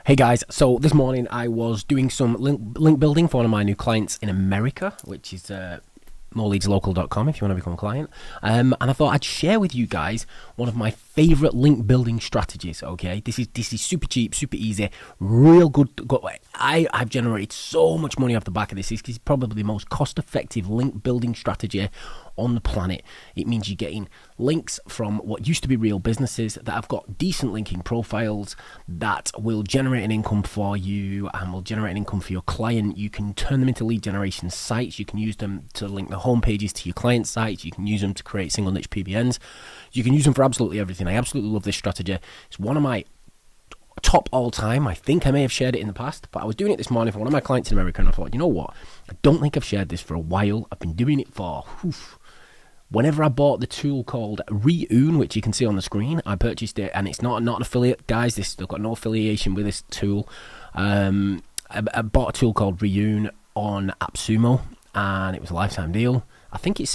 Hey guys, so this morning I was doing some link building for one of my new clients in America, which is moreleadslocal.com if you want to become a client. And I thought I'd share with you guys one of my favorite link building strategies. Okay, this is super cheap, super easy, real good. I've generated so much money off the back of this. This is probably the most cost-effective link building strategy on the planet. It means you're getting links from what used to be real businesses that have got decent linking profiles that will generate an income for you and will generate an income for your client. You can turn them into lead generation sites. You can use them to link the home pages to your client sites. You can use them to create single niche PBNs. You can use them for absolutely everything. I absolutely love this strategy. It's one of my top all time. I think I may have shared it in the past, but I was doing it this morning for one of my clients in America, and I thought, you know what? I don't think I've shared this for a while. I've been doing it for whenever I bought the tool called Reune, which you can see on the screen. I purchased it, and it's not an affiliate, guys. They've got no affiliation with this tool. I bought a tool called Reune on AppSumo, and it was a lifetime deal. I think they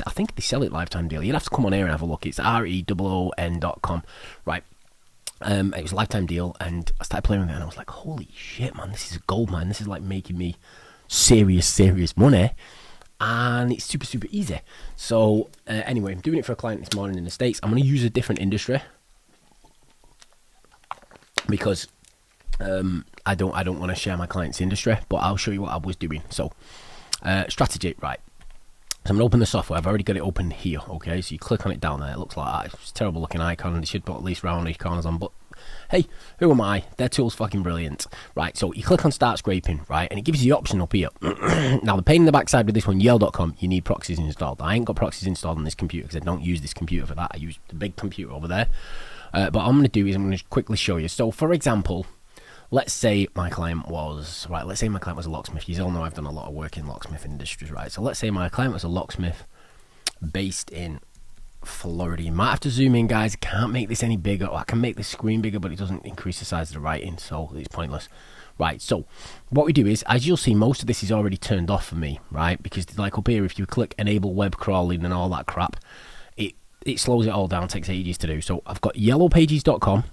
sell it lifetime deal. You'd have to come on here and have a look. It's reoon.com, right? It was a lifetime deal, and I started playing with it, and I was like, holy shit, man, this is gold, man. This is like making me serious money, and it's super easy. So anyway, I'm doing it for a client this morning in the States. I'm going to use a different industry because I don't want to share my client's industry, but I'll show you what I was doing. So strategy, right? So I'm going to open the software. I've already got it open here, okay? So you click on it down there. It looks like that. It's a terrible looking icon, and they should put at least round these corners on, but hey, who am I? Their tool's fucking brilliant. Right, so you click on start scraping, right, and it gives you the option up here. Now, the pain in the backside with this one, Yale.com, you need proxies installed. I ain't got proxies installed on this computer because I don't use this computer for that. I use the big computer over there. But what I'm going to do is I'm going to quickly show you. So, for example, let's say my client was a locksmith. You all know I've done a lot of work in locksmith industries, right? So let's say my client was a locksmith based in Florida. You might have to zoom in, guys. I can't make this any bigger. I can make the screen bigger, but it doesn't increase the size of the writing, so it's pointless. Right, so what we do is, as you'll see, most of this is already turned off for me, right? Because like up here, if you click enable web crawling and all that crap, it slows it all down, takes ages to do. So I've got yellowpages.com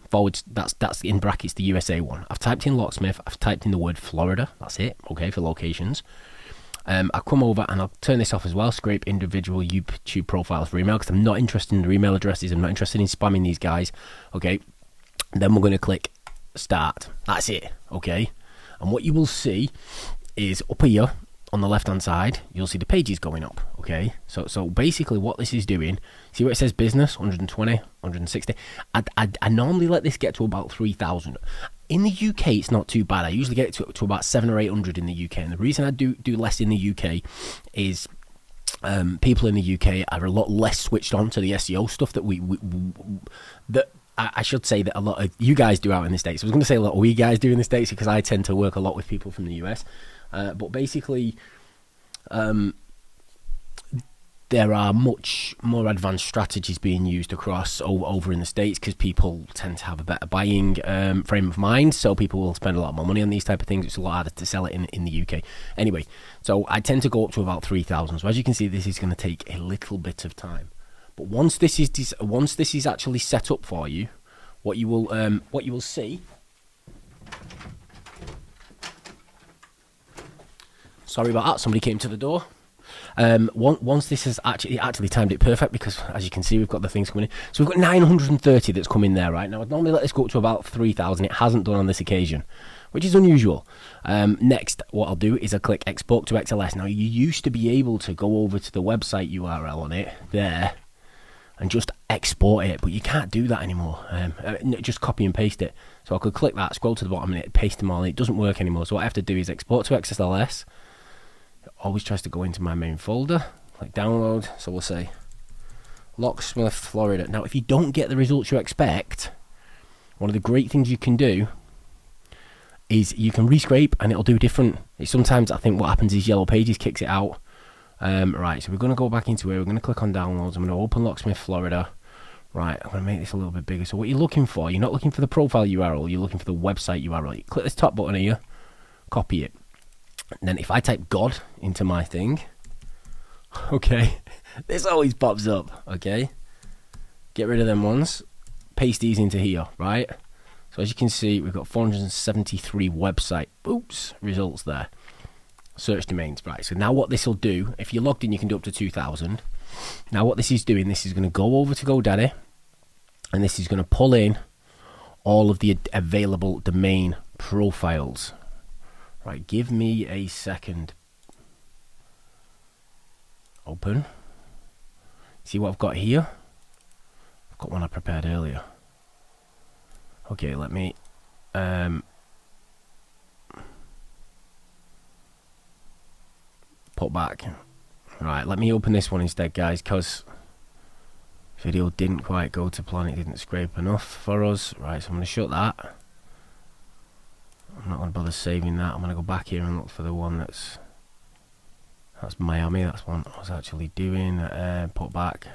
that's in brackets the USA one. I've typed in locksmith, I've typed in the word Florida, that's it, okay, for locations. I'll come over and I'll turn this off as well, scrape individual YouTube profiles for email, because I'm not interested in their email addresses, I'm not interested in spamming these guys, okay. Then we're going to click start, that's it, okay. And what you will see is up here, on the left hand side, you'll see the pages going up, okay? So basically what this is doing, see where it says business, 120, 160? I normally let this get to about 3,000. In the UK, it's not too bad. I usually get it to about 700 or 800 in the UK. And the reason I do less in the UK is people in the UK are a lot less switched on to the SEO stuff that I should say that a lot of you guys do out in the States. I was going to say a lot of we guys do in the States because I tend to work a lot with people from the US. But basically, there are much more advanced strategies being used across over in the States because people tend to have a better buying frame of mind. So people will spend a lot more money on these type of things. It's a lot harder to sell it in the UK. Anyway, so I tend to go up to about 3,000. So as you can see, this is going to take a little bit of time. But once this is actually set up for you, what you will see. Sorry about that. Somebody came to the door. Once this has actually timed it perfect, because as you can see, we've got the things coming in. So we've got 930 that's come in there right now. I'd normally let this go up to about 3,000. It hasn't done on this occasion, which is unusual. Next, what I'll do is I'll click export to XLS. Now, you used to be able to go over to the website URL on it there and just export it, but you can't do that anymore. Just copy and paste it. So I could click that, scroll to the bottom, and it paste them all in. It doesn't work anymore. So what I have to do is export to XLS. It always tries to go into my main folder, like download. So we'll say Locksmith, Florida. Now, if you don't get the results you expect, one of the great things you can do is you can rescrape and it'll do different. Sometimes I think what happens is Yellow Pages kicks it out. Right, so we're going to go back into here. We're going to click on downloads. I'm going to open Locksmith, Florida. Right, I'm going to make this a little bit bigger. So what you're looking for, you're not looking for the profile URL, you're looking for the website URL. You click this top button here, copy it. And then if I type God into my thing, okay, this always pops up, okay? Get rid of them ones, paste these into here, right? So as you can see, we've got 473 website results there. Search domains, right? So now what this will do, if you're logged in, you can do up to 2,000. Now what this is doing, this is going to go over to GoDaddy, and this is going to pull in all of the available domain profiles. Right, give me a second. Open. See what I've got here? I've got one I prepared earlier. Okay, let me put back. Right, let me open this one instead, guys, because video didn't quite go to plan. It didn't scrape enough for us. Right, so I'm going to shut that. I'm not going to bother saving that. I'm going to go back here and look for the one that's Miami. That's one I was actually doing. Put back.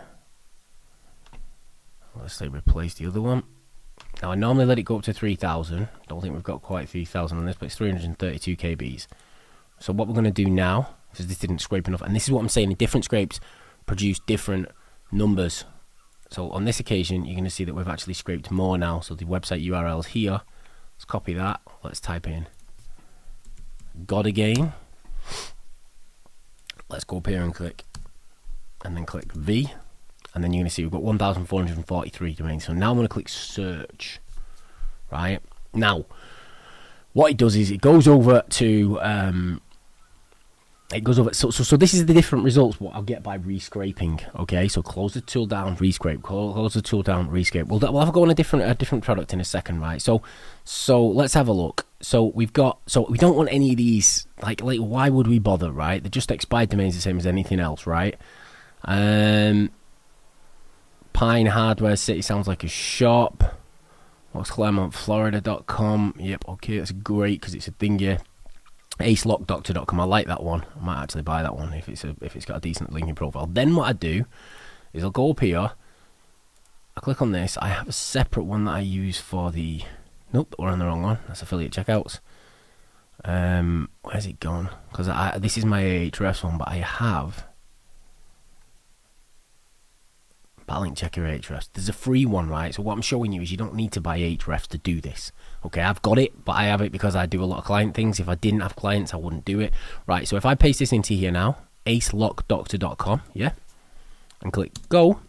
Let's say replace the other one. Now I normally let it go up to 3,000. Don't think we've got quite 3,000 on this, but it's 332 kbs. So what we're going to do now, because this didn't scrape enough, and this is what I'm saying, different scrapes produce different numbers. So on this occasion, you're going to see that we've actually scraped more now. So the website URL is here. Let's copy that. Let's type in God again. Let's go up here and click, and then click V. And then you're going to see we've got 1,443 domains. So now I'm going to click search. Right now, what it does is it goes over to so this is the different results what I'll get by rescraping. Okay, so close the tool down, rescrape, close the tool down, rescrape. We'll have a go on a different product in a second, right? So let's have a look. So we don't want any of these, like why would we bother, right? They're just expired domains, the same as anything else, right? Pine Hardware City sounds like a shop. What's ClaremontFlorida.com? Yep, okay, that's great because it's a thingy. AceLockDoctor.com, I like that one. I might actually buy that one if it's got a decent linking profile. Then what I do is I'll go up here, I click on this. I have a separate one that I use for the, nope, we're on the wrong one. That's affiliate checkouts. Where's it gone? Because this is my Ahrefs one, but I have Backlink Checker Ahrefs. There's a free one, right? So what I'm showing you is you don't need to buy Ahrefs to do this. Okay, I've got it, but I have it because I do a lot of client things. If I didn't have clients, I wouldn't do it. Right, so if I paste this into here now, acelockdoctor.com, yeah, and click go,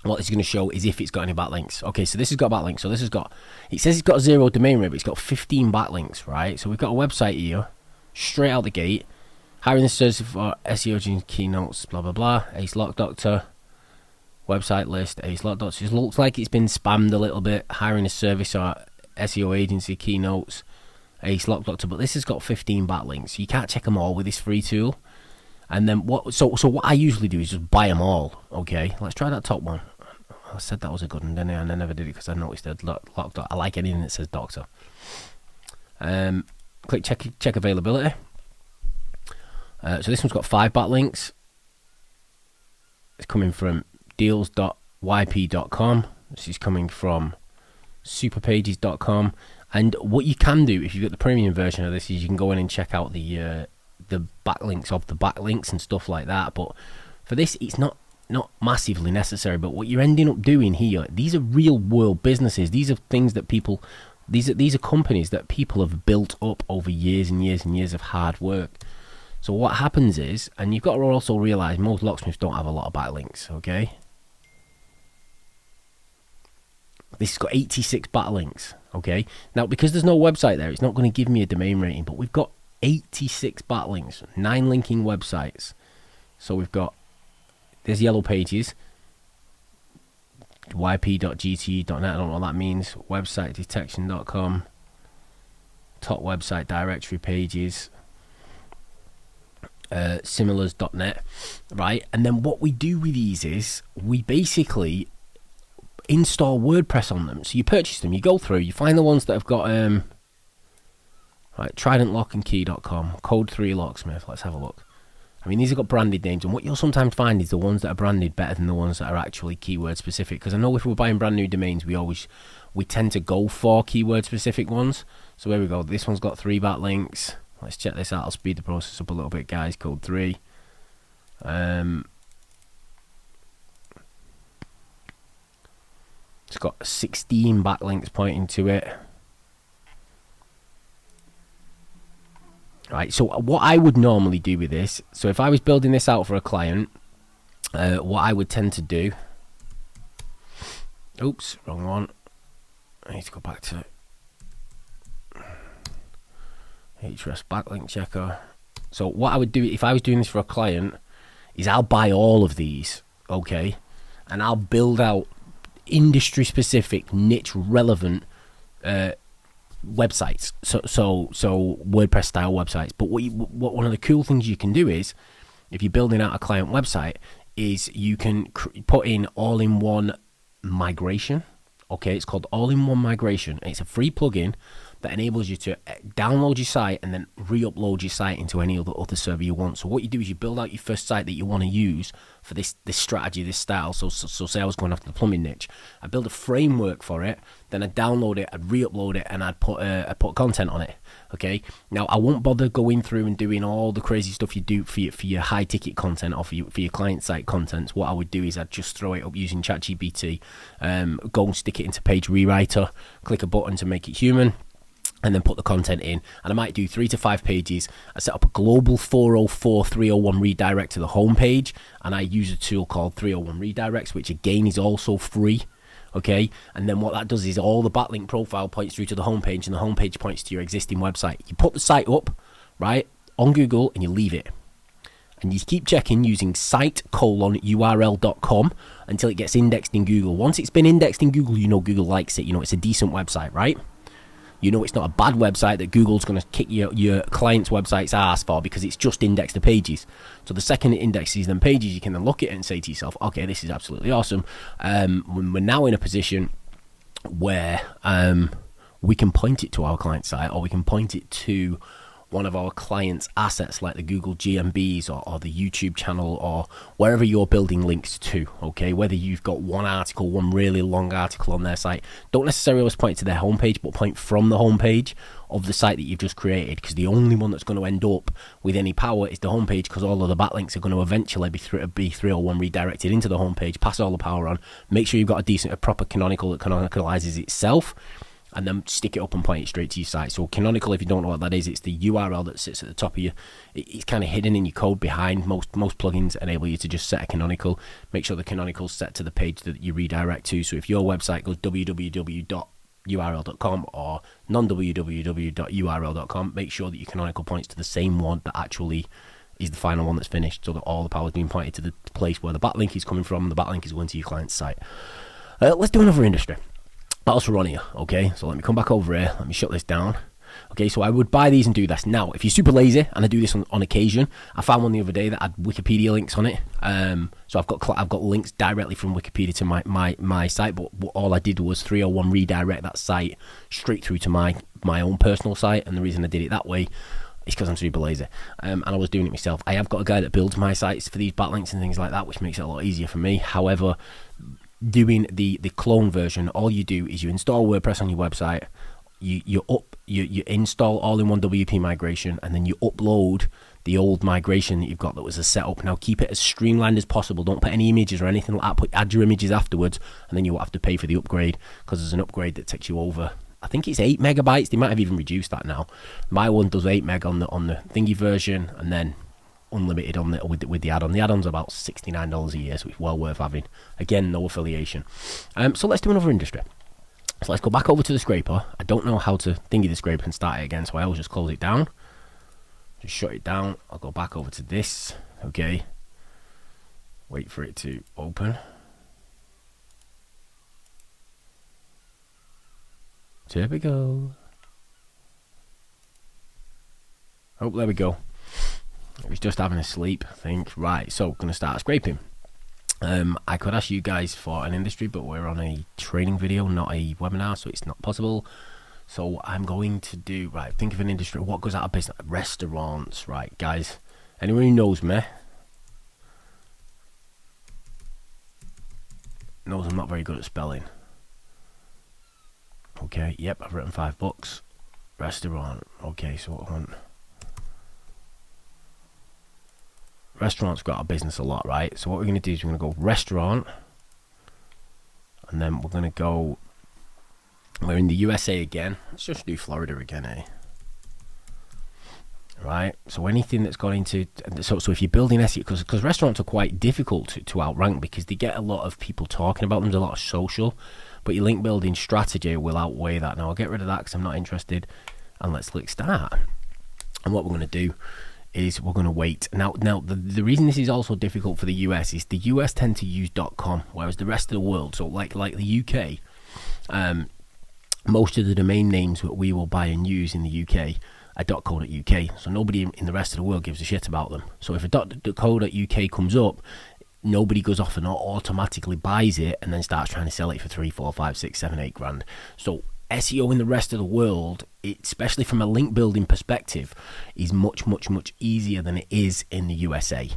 what it's going to show is if it's got any backlinks. Okay, so this has got backlinks. So this has got, it says it's got 0 domain rate, but it's got 15 backlinks, right? So we've got a website here, straight out the gate, hiring the service for SEO keynotes, blah, blah, blah, Ace Lock Doctor. Website list, Ace Lock Doctor. It looks like it's been spammed a little bit. Hiring a service or SEO agency keynotes, Ace Lock Doctor. But this has got 15 backlinks. You can't check them all with this free tool. And then what? So what I usually do is just buy them all. Okay, let's try that top one. I said that was a good one, didn't I? And I never did it because I noticed that Lock Doctor. I like anything that says Doctor. Click check availability. So this one's got 5 backlinks. It's coming from deals.yp.com. This is coming from superpages.com. And what you can do if you've got the premium version of this is you can go in and check out the backlinks of the backlinks and stuff like that. But for this, it's not massively necessary. But what you're ending up doing here, these are real world businesses. These are things that people, these are companies that people have built up over years and years and years of hard work. So what happens is, and you've got to also realize most locksmiths don't have a lot of backlinks. Okay. This has got 86 backlinks, okay? Now, because there's no website there, it's not going to give me a domain rating, but we've got 86 backlinks, 9 linking websites. So we've got, there's yellow pages, yp.gt.net, I don't know what that means, websitedetection.com, top website directory pages, similars.net, right? And then what we do with these is, we basically install WordPress on them. So you purchase them, you go through, you find the ones that have got right, tridentlockandkey.com, code 3 locksmith. Let's have a look. I mean, these have got branded names, and what you'll sometimes find is the ones that are branded better than the ones that are actually keyword specific, because I know if we're buying brand new domains, we tend to go for keyword specific ones. So here we go, this one's got 3 backlinks. Let's check this out. I'll speed the process up a little bit, guys. Code 3. It's got 16 backlinks pointing to it. right? So what I would normally do with this, so if I was building this out for a client, what I would tend to do, oops, wrong one, I need to go back to Hrefs backlink checker. So what I would do if I was doing this for a client is I'll buy all of these, okay, and I'll build out industry specific, niche relevant websites, so WordPress style websites. But what one of the cool things you can do is, if you're building out a client website, is you can put in all-in-one migration. Okay, it's called all-in-one migration. It's a free plugin that enables you to download your site and then re-upload your site into any other server you want. So what you do is you build out your first site that you want to use for this strategy, this style. So say I was going after the plumbing niche, I build a framework for it, then I download it, I'd re-upload it, and I'd put content on it. Okay, now I won't bother going through and doing all the crazy stuff you do for your high ticket content or for your client site contents. What I would do is I'd just throw it up using ChatGPT, go and stick it into Page Rewriter, click a button to make it human, and then put the content in. And I might do 3 to 5 pages. I set up a global 404 301 redirect to the home page, and I use a tool called 301 Redirects, which again is also free. Okay, and then what that does is all the backlink profile points through to the homepage, and the homepage points to your existing website. You put the site up, right, on Google, and you leave it. And you keep checking using site:/url.com until it gets indexed in Google. Once it's been indexed in Google, you know Google likes it. You know it's a decent website, right? You know it's not a bad website that Google's going to kick your client's website's ass for, because it's just indexed the pages. So the second it indexes them pages, you can then look at it and say to yourself, okay, this is absolutely awesome. We're now in a position where we can point it to our client site, or we can point it to one of our clients' assets like the Google GMBs or the YouTube channel or wherever you're building links to, okay? Whether you've got one article, one really long article on their site, don't necessarily always point to their homepage, but point from the homepage of the site that you've just created, because the only one that's going to end up with any power is the homepage, because all of the backlinks are going to eventually be 301 redirected into the homepage, pass all the power on, make sure you've got a proper canonical that canonicalizes itself, and then stick it up and point it straight to your site. So canonical, if you don't know what that is, it's the URL that sits at the top of you. It's kind of hidden in your code behind. Most plugins enable you to just set a canonical. Make sure the canonical's set to the page that you redirect to. So if your website goes www.url.com or non-www.url.com, make sure that your canonical points to the same one that actually is the final one that's finished, so that all the power is being pointed to the place where the backlink is coming from, and the backlink is going to your client's site. Let's do another industry. What else we're on here? Okay, so let me come back over here. Let me shut this down. Okay, so I would buy these and do this. Now, if you're super lazy, and I do this on occasion, I found one the other day that had Wikipedia links on it. So I've got links directly from Wikipedia to my site, but all I did was 301 redirect that site straight through to my own personal site. And the reason I did it that way is because I'm super lazy. And I was doing it myself. I have got a guy that builds my sites for these backlinks and things like that, which makes it a lot easier for me. However, doing the clone version, all you do is you install WordPress on your website, you install all-in-one WP migration, and then you upload the old migration that you've got that was a setup. Now keep it as streamlined as possible. Don't put any images or anything like that. Add your images afterwards, and then you will have to pay for the upgrade, because there's an upgrade that takes you over, I think it's 8 megabytes. They might have even reduced that now. My one does 8 meg on the thingy version, and then unlimited on with the add-on. The add-on's about $69 a year, so it's well worth having. Again, no affiliation. So let's do another industry. So let's go back over to the scraper. I don't know how to thingy the scraper and start it again, so I always just close it down. Just shut it down. I'll go back over to this. Okay. Wait for it to open. So here we go. Oh, there we go. It was just having a sleep, I think. Right, so going to start scraping. I could ask you guys for an industry, but we're on a training video, not a webinar, so it's not possible. So I'm going to do, right, think of an industry. What goes out of business? Restaurants, right, guys. Anyone who knows me knows I'm not very good at spelling. Okay, yep, I've written 5 books. Restaurant, okay, so what I want... Restaurants got out of business a lot, right? So what we're going to do is we're going to go restaurant, and then we're going to go, we're in the USA again. Let's just do Florida again, eh? right? So anything that's gone into, so if you're building SEO, because restaurants are quite difficult to outrank because they get a lot of people talking about them, there's a lot of social, but your link building strategy will outweigh that. Now I'll get rid of that because I'm not interested, and let's click start. And what we're going to do is we're going to wait. Now the reason this is also difficult for the US is the US tend to use .com, whereas the rest of the world, so like the UK, most of the domain names that we will buy and use in the UK are .co.uk, so nobody in the rest of the world gives a shit about them. So if a .co.uk comes up, nobody goes off and automatically buys it and then starts trying to sell it for 3, 4, 5, 6, 7, 8 grand. So SEO in the rest of the world, especially from a link building perspective, is much easier than it is in the USA,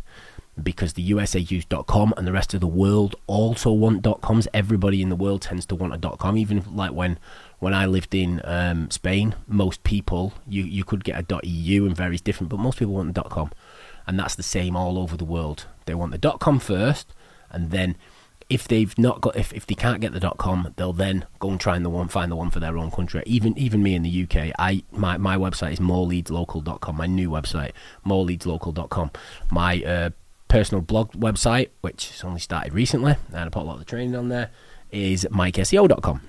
because the USA use .com and the rest of the world also want .coms. Everybody in the world tends to want a .com. Even like when I lived in Spain, most people, you could get a .eu and various different, but most people want the .com, and that's the same all over the world. They want the .com first, and then if they've not got, if they can't get the .com, they'll then go and find the one for their own country. Even me in the UK, my website is moreleadslocal.com. My new website, moreleadslocal.com. My personal blog website, which has only started recently, and I put a lot of the training on there, is mikeseo.com.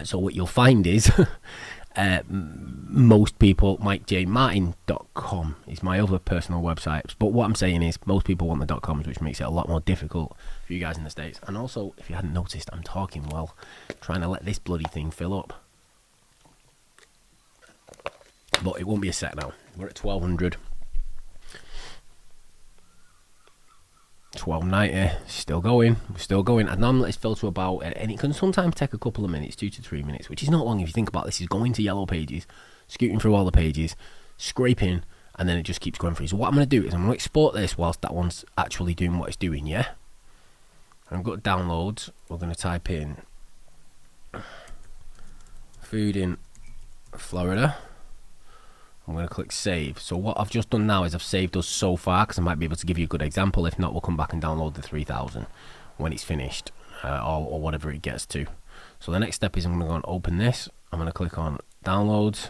So what you'll find is most people, mikejmartin.com is my other personal website, but what I'm saying is most people want the .coms, which makes it a lot more difficult for you guys in the States. And also, if you hadn't noticed, I'm talking while trying to let this bloody thing fill up, but it won't be a sec now. We're at 1200, 1290, still going, we're still going. I normally let this fill to about, and it can sometimes take a couple of minutes, 2 to 3 minutes, which is not long if you think about this. Is going to yellow pages, scooting through all the pages, scraping, and then it just keeps going through. So what I'm going to do is I'm going to export this whilst that one's actually doing what it's doing, yeah? And I've got downloads. We're going to type in food in Florida. I'm going to click save. So what I've just done now is I've saved us so far, because I might be able to give you a good example. If not, we'll come back and download the 3000 when it's finished, or whatever it gets to. So the next step is I'm going to go and open this. I'm going to click on downloads.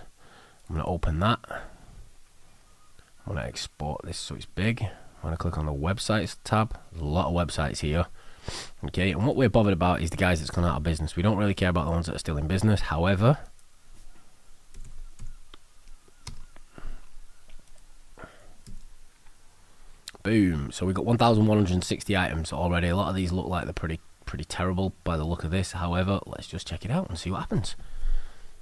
I'm going to open that. I'm going to export this so it's big. I'm going to click on the websites tab. There's a lot of websites here. Okay, and what we're bothered about is the guys that's gone out of business. We don't really care about the ones that are still in business. However, boom. So we've got 1,160 items already. A lot of these look like they're pretty terrible by the look of this. However, let's just check it out and see what happens.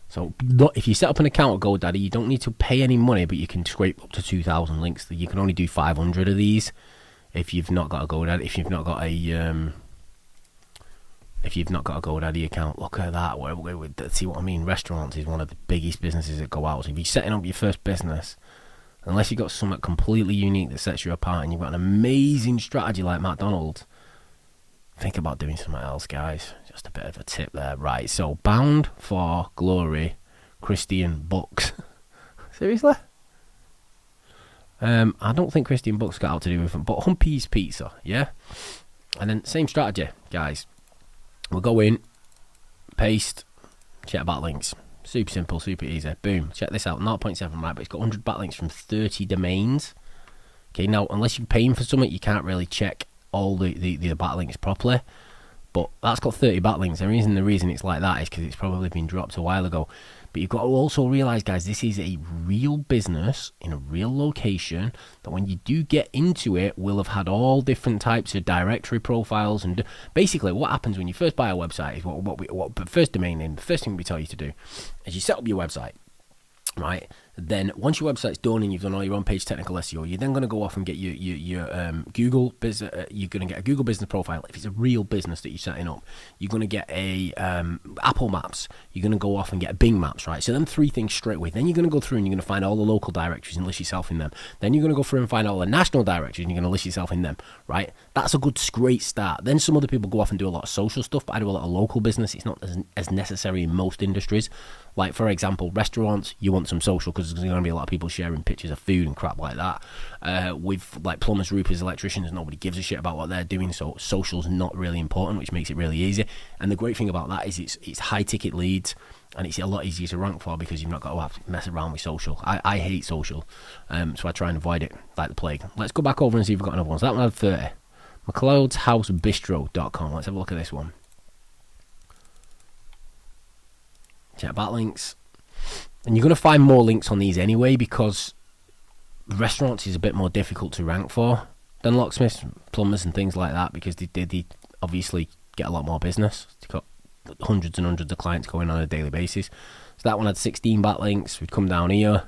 So if you set up an account at GoDaddy, you don't need to pay any money, but you can scrape up to 2,000 links. You can only do 500 of these if you've not got a GoDaddy. If you've not got a GoDaddy account, look at that. See what I mean? Restaurants is one of the biggest businesses that go out. So if you're setting up your first business, unless you've got something completely unique that sets you apart and you've got an amazing strategy like McDonald's, think about doing something else, guys. Just a bit of a tip there. Right, so Bound for Glory Christian Books. Seriously? I don't think Christian Books got out to do with them, but Humpy's Pizza, yeah? And then same strategy, guys. We'll go in, paste, check backlinks. Super simple, super easy. Boom. Check this out. 0.7, right, but it's got 100 backlinks from 30 domains. Okay, now, unless you're paying for something, you can't really check all the backlinks properly. But that's got 30 backlinks. The reason it's like that is because it's probably been dropped a while ago. But you've got to also realise, guys, this is a real business in a real location that when you do get into it, will have had all different types of directory profiles. And basically what happens when you first buy a website is what first domain name, the first thing we tell you to do is you set up your website. Right, then once your website's done and you've done all your on-page technical SEO, you're then going to go off and get your Google business. You're going to get a Google business profile. If it's a real business that you're setting up, you're going to get a Apple Maps. You're going to go off and get Bing Maps. Right, so them three things straight away. Then you're going to go through and you're going to find all the local directories and list yourself in them. Then you're going to go through and find all the national directories and you're going to list yourself in them. Right, that's a great start. Then some other people go off and do a lot of social stuff, but I do a lot of local business. It's not as necessary in most industries. Like, for example, restaurants, you want some social because there's going to be a lot of people sharing pictures of food and crap like that. With like plumbers, roofers, electricians, nobody gives a shit about what they're doing, so social's not really important, which makes it really easy. And the great thing about that is it's high ticket leads. and it's a lot easier to rank for because you've not got to have to mess around with social. I hate social, so I try and avoid it like the plague. Let's go back over and see if we've got another one. So that one had 30. McLeod'sHouseBistro.com. Let's have a look at this one. Check backlinks. And you're going to find more links on these anyway, because restaurants is a bit more difficult to rank for than locksmiths, plumbers and things like that, because they obviously get a lot more business. They've got hundreds and hundreds of clients going on a daily basis. So that one had 16 backlinks. We'd come down here.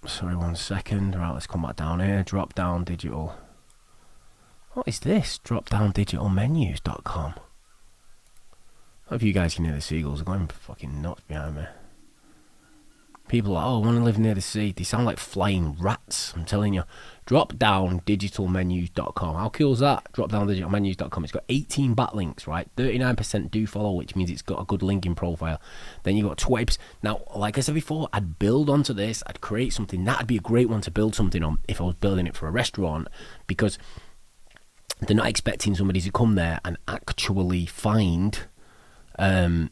Sorry, 1 second. Right, let's come back down here. Drop down digital. What is this? Dropdowndigitalmenus.com. I don't know if you guys can hear the seagulls. They're going fucking nuts behind me. People are like, oh, I want to live near the sea. They sound like flying rats. I'm telling you. Dropdowndigitalmenus.com. How cool is that? Dropdowndigitalmenus.com. It's got 18 backlinks, right? 39% do follow, which means it's got a good linking profile. Then you got 20%. Now, like I said before, I'd build onto this. I'd create something. That'd be a great one to build something on if I was building it for a restaurant, because they're not expecting somebody to come there and actually find a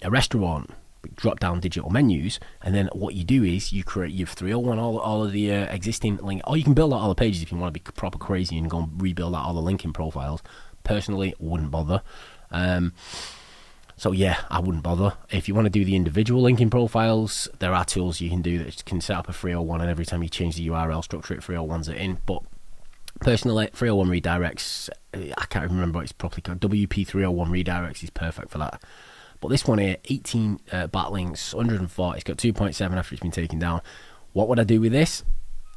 restaurant. Drop down digital menus, and then what you do is you create your 301 all of the existing link, or you can build out all the pages if you want to be proper crazy and go and rebuild out all the linking profiles. Personally, wouldn't bother. So yeah, I wouldn't bother. If you want to do the individual linking profiles, there are tools you can do that can set up a 301, and every time you change the URL structure, it 301s it in. But personally, 301 redirects, I can't remember what it's properly called. WP 301 redirects is perfect for that. But this one here, 18 backlinks, 140, it's got 2.7 after it's been taken down. What would I do with this?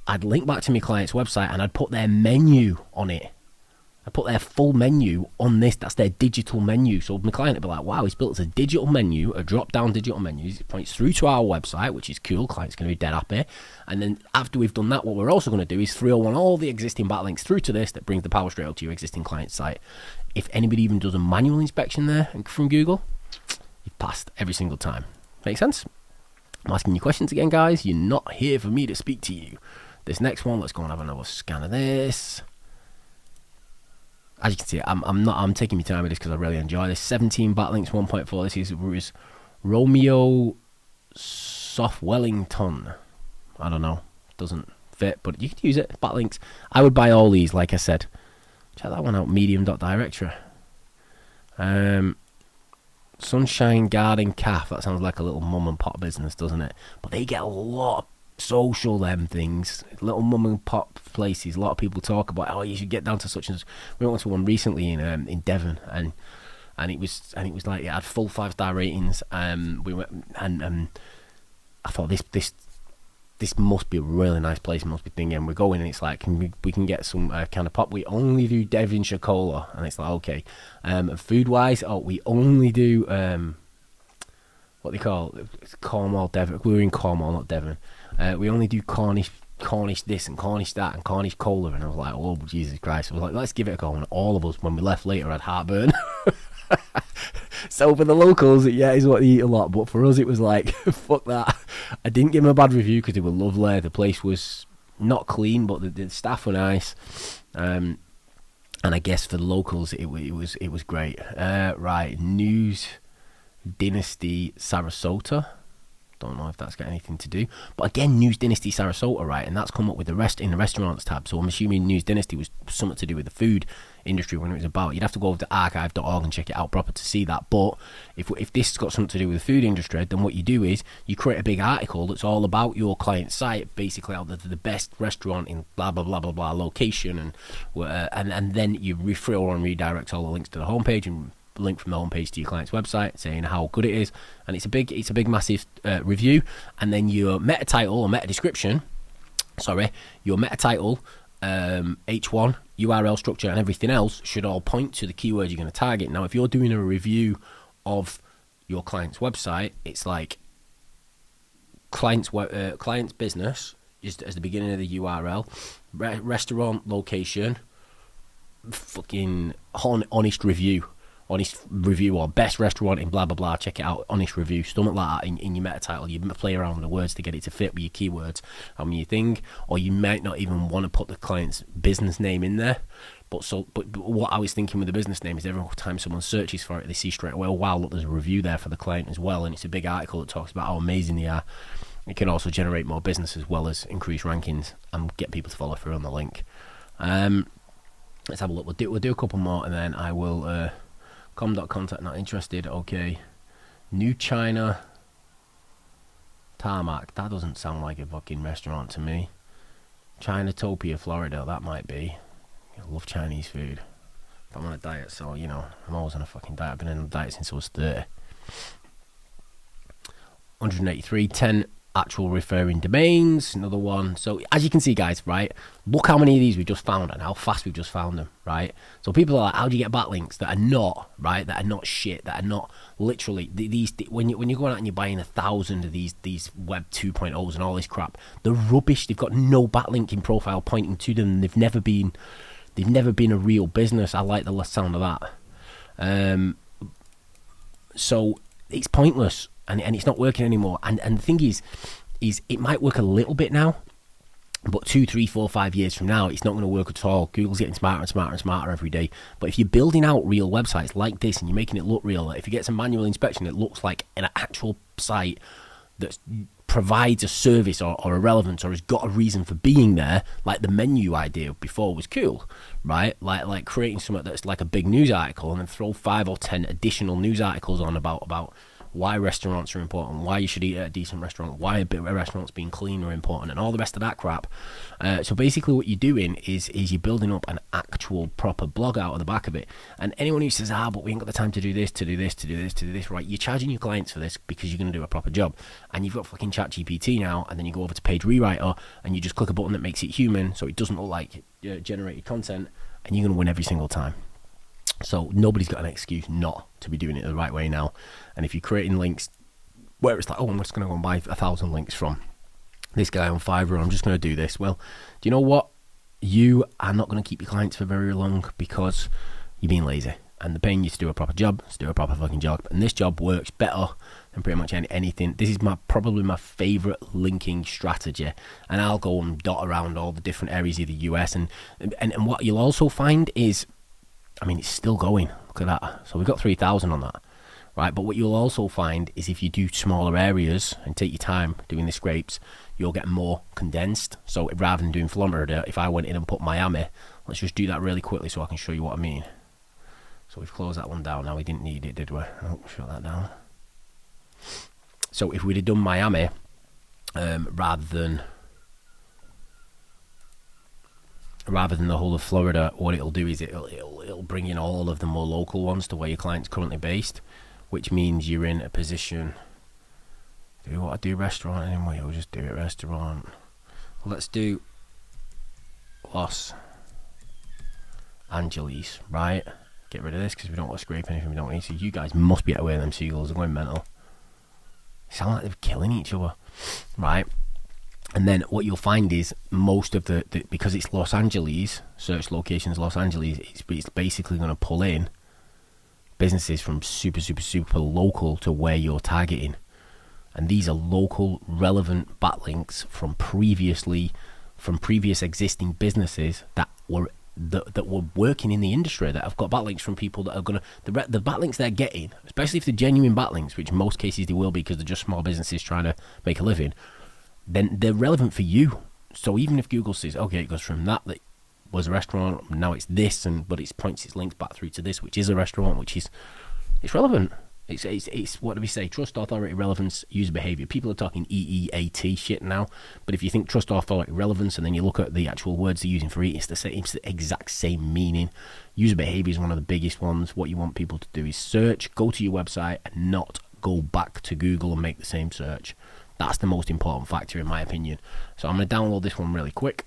I'd link back to my client's website and I'd put their menu on it. I'd put their full menu on this. That's their digital menu. So my client would be like, wow, he's built us a digital menu, a drop-down digital menu. It points through to our website, which is cool. Client's going to be dead happy. And then after we've done that, what we're also going to do is 301 all the existing backlinks through to this that brings the power straight up to your existing client's site. If anybody even does a manual inspection there from Google, you've passed every single time. Make sense? I'm asking you questions again, guys. You're not here for me to speak to you. This next one, let's go and have another scan of this. As you can see, I'm taking my time with this because I really enjoy this. 17 backlinks, 1.4. This was Romeo Soft Wellington. I don't know. Doesn't fit, but you could use it. Backlinks. I would buy all these, like I said. Check that one out. Medium.directory. Sunshine Garden Calf. That sounds like a little mum and pop business, doesn't it? But they get a lot of social them things, little mum and pop places. A lot of people talk about, oh, you should get down to such and such. We went to one recently in Devon, and it was like it had full 5-star ratings. We went and I thought this must be a really nice place. Must be thinking, and we go in and it's like, we can get some kind of pop. We only do Devonshire cola, and it's like, okay. Food wise, we only do what they call Cornwall, Devon. We were in Cornwall, not Devon. We only do Cornish this and Cornish that and Cornish cola, and I was like, oh Jesus Christ! I was like, let's give it a go. And all of us, when we left later, had heartburn. So for the locals, yeah, is what they eat a lot. But for us, it was like, fuck that. I didn't give them a bad review because they were lovely. The place was not clean, but the staff were nice. And I guess for the locals, it was great. Right, News Dynasty Sarasota. Don't know if that's got anything to do, but again, News Dynasty Sarasota, right? And that's come up with the rest in the restaurants tab. So I'm assuming News Dynasty was something to do with the food industry when it was about. You'd have to go over to archive.org and check it out proper to see that. But if this has got something to do with the food industry, then what you do is you create a big article that's all about your client's site, basically out the best restaurant in blah blah blah blah blah location, and then you refill and redirect all the links to the homepage and link from the homepage to your client's website saying how good it is, and it's a big massive review. And then your meta title or meta description, your meta title, H1, URL structure, and everything else should all point to the keywords you're going to target. Now, if you're doing a review of your client's website, it's like client's business is as the beginning of the URL, restaurant location, fucking honest review. honest review, or best restaurant in blah blah blah, check it out, honest review, something like that in your meta title. You play around with the words to get it to fit with your keywords and with your thing, or you might not even want to put the client's business name in there. But what I was thinking with the business name is every time someone searches for it, they see straight away, oh wow, look, there's a review there for the client as well, and it's a big article that talks about how amazing they are. It can also generate more business as well as increase rankings and get people to follow through on the link. Let's have a look. We'll do a couple more, and then I will. Com.contact not interested. Okay. New China Tarmac. That doesn't sound like a fucking restaurant to me. Chinatopia, Florida. That might be. I love Chinese food. I'm on a diet, so you know I'm always on a fucking diet. I've been on a diet since I was 30. 183. 10 actual referring domains, another one. So as you can see, guys, right, look how many of these we just found and how fast we've just found them, right? So people are like, how do you get backlinks that are not, right, that are not shit, that are not literally these, when you're going out and you're buying 1,000 of these web 2.0s and all this crap, they're rubbish. They've got no backlinking profile pointing to them. They've never been a real business. I like the sound of that. So it's pointless. And it's not working anymore. And the thing is it might work a little bit now, but 2, 3, 4, 5 years from now, it's not going to work at all. Google's getting smarter and smarter and smarter every day. But if you're building out real websites like this and you're making it look real, if you get some manual inspection, it looks like an actual site that provides a service or a relevance or has got a reason for being there, like the menu idea before was cool, right? Like creating something that's like a big news article and then throw 5 or 10 additional news articles on about why restaurants are important, why you should eat at a decent restaurant, why a restaurant's being clean are important, and all the rest of that crap. So basically what you're doing is you're building up an actual proper blog out of the back of it. And anyone who says, but we ain't got the time to do this, right, you're charging your clients for this because you're going to do a proper job. And you've got fucking ChatGPT now, and then you go over to Page Rewriter, and you just click a button that makes it human, so it doesn't look like generated content, and you're going to win every single time. So nobody's got an excuse not to be doing it the right way now. And if you're creating links where it's like, I'm just going to go and buy 1,000 links from this guy on Fiverr, I'm just going to do this. Well, do you know what? You are not going to keep your clients for very long because you're being lazy. And they're paying you to do a proper job, to do a proper fucking job. And this job works better than pretty much anything. This is probably my favourite linking strategy. And I'll go and dot around all the different areas of the US. And what you'll also find is, I mean, it's still going. Look at that. So we've got 3,000 on that, right? But what you'll also find is if you do smaller areas and take your time doing the scrapes, you'll get more condensed. So rather than doing Florida, if I went in and put Miami, let's just do that really quickly so I can show you what I mean. So we've closed that one down. Now we didn't need it, did we? Oh, shut that down. So if we'd have done Miami, rather than the whole of Florida, what it'll do is it'll bring in all of the more local ones to where your client's currently based, which means you're in a position. Do you want to do restaurant anyway? We'll just do it restaurant. Let's do Los Angeles, right? Get rid of this because we don't want to scrape anything we don't need. So you guys must be aware them seagulls are going mental. They sound like they're killing each other, right? And then what you'll find is most of the because it's Los Angeles, search locations Los Angeles, it's basically going to pull in businesses from super local to where you're targeting. And these are local relevant backlinks from previous existing businesses that were working in the industry, that have got backlinks from people that are going to, the backlinks they're getting, especially if they're genuine backlinks, which in most cases they will be because they're just small businesses trying to make a living, then they're relevant for you. So even if Google says, okay, it goes from that was a restaurant, now it's this, but it points its links back through to this, which is a restaurant, it's relevant. It's what do we say? Trust, authority, relevance, user behavior. People are talking EEAT shit now, but if you think trust, authority, relevance, and then you look at the actual words they're using for it, it's the exact same meaning. User behavior is one of the biggest ones. What you want people to do is search, go to your website, and not go back to Google and make the same search. That's the most important factor in my opinion. So I'm going to download this one really quick.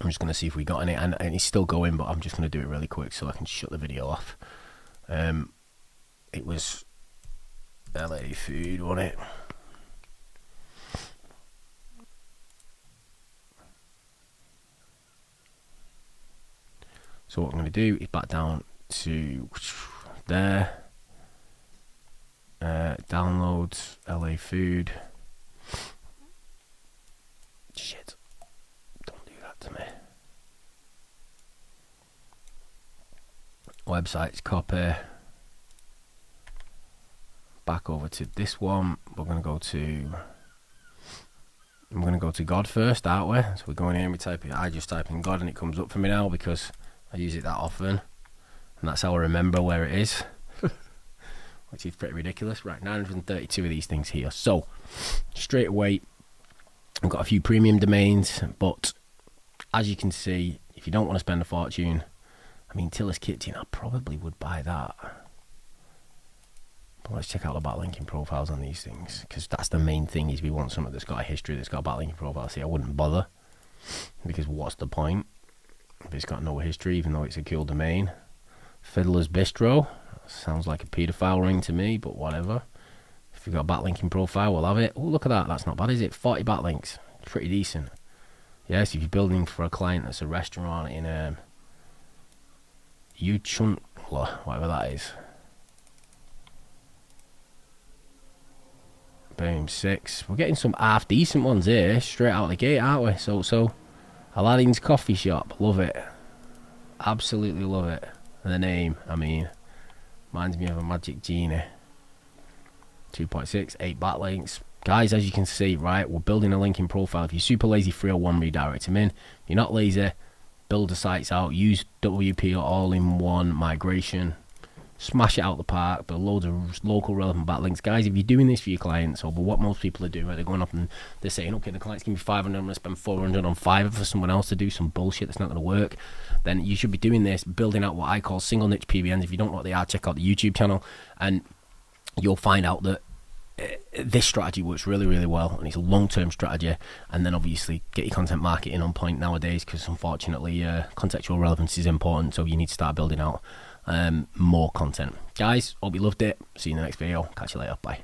I'm just going to see if we got any, and it's still going, but I'm just going to do it really quick so I can shut the video off. It was LA food, wasn't it? So what I'm going to do is back down to there. Downloads, LA food. Shit. Don't do that to me. Websites, copy. Back over to this one. I'm going to go to God first, aren't we? So we go in here and we type it. I just type in God and it comes up for me now because I use it that often. And that's how I remember where it is. Which is pretty ridiculous. Right, 932 of these things here. So, straight away, I've got a few premium domains. But, as you can see, if you don't want to spend a fortune, I mean, Tiller's Kitchen, I probably would buy that. But let's check out the backlinking profiles on these things. Because that's the main thing, is we want something that's got a history, that's got a backlinking profile. See, I wouldn't bother. Because what's the point if it's got no history, even though it's a cool domain? Fiddler's Bistro. Sounds like a paedophile ring to me, but whatever. If you've got a backlinking profile, we'll have it. Oh, look at that. That's not bad, is it? 40 backlinks. Pretty decent. Yes, if you're building for a client that's a restaurant in Uchuntla, whatever that is. Boom, 6. We're getting some half decent ones here, straight out of the gate, aren't we? So Aladdin's Coffee Shop. Love it. Absolutely love it. And the name, I mean, reminds me of a magic genie. 2.6, 8 backlinks. Guys, as you can see, right, we're building a linking profile. If you're super lazy, 301, redirect them in. If you're not lazy, build the sites out. Use WP all-in-one migration. Smash it out the park. Build loads of local relevant backlinks. Guys, if you're doing this for your clients, or what most people are doing, where they're going up and they're saying, okay, the client's giving me 500, I'm going to spend 400 on Fiverr for someone else to do some bullshit that's not going to work, then you should be doing this, building out what I call single niche PBNs. If you don't know what they are, check out the YouTube channel, and you'll find out that this strategy works really, really well, and it's a long-term strategy. And then obviously get your content marketing on point nowadays, because unfortunately contextual relevance is important, so you need to start building out more content. Guys, hope you loved it. See you in the next video. Catch you later. Bye.